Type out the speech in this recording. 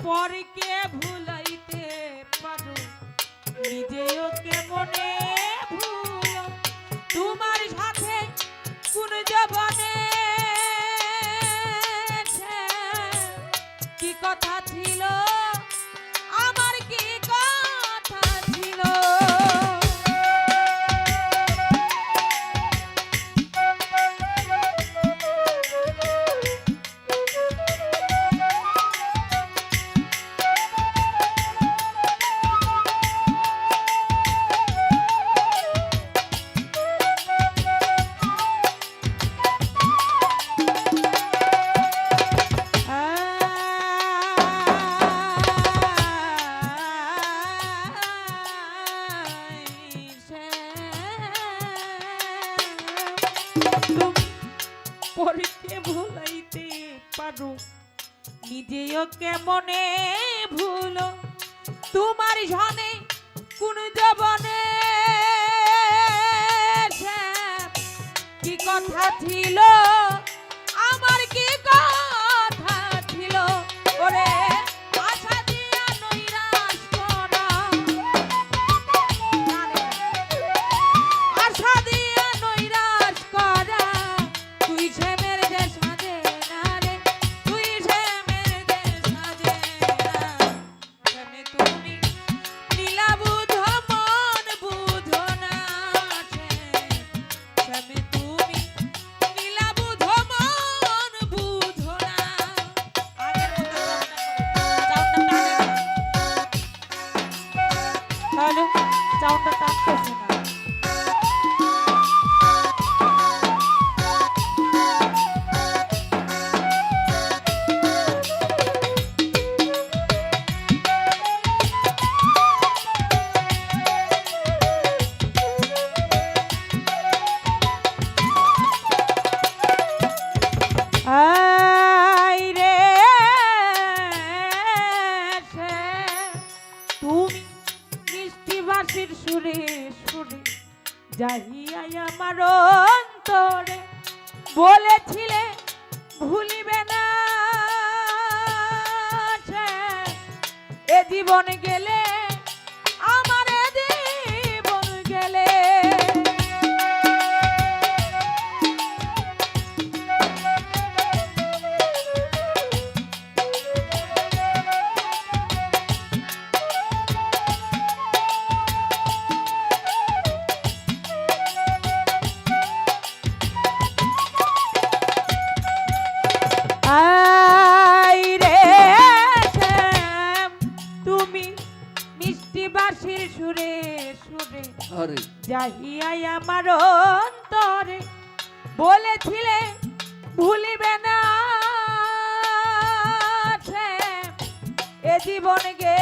পরকে ভুলাইতে পারো নিজেও কেমনে ভুলো তোমার সাথে কোন জবনে কি কথা ছিল আমার কি কথা ছিল পরকে ভুলাইতে পারো নিজেও কেমনে ভুলো তোমার জনে কোন জবনে কি কথা ছিল আমার কি কথা ছিল ওরে আশা দিয়া নৈরাশ করা আশা দিয়া নৈরাশ করা তুই যে মেরে দে সাজে না রে তুই যে মেরে দে সাজে না কেনে তুমি নীলা বুধ মন বুধ না কেনে তুমি নীলা বুধ মন বুধ না আগের মতো চাউন্ডা তাহলে চাউন্ডা টানতেছে না তুমি মিষ্টি বাঁশির সুরে সুরে যাইয়া আমার অন্তরে বলেছিলে ভুলিবে না এ জীবন গেলে আমার এ জীবন গেলে বাঁশির সুরে সুরে যাইয়াই আমার অন্তরে বলেছিলে ভুলিবে না এ জীবন গে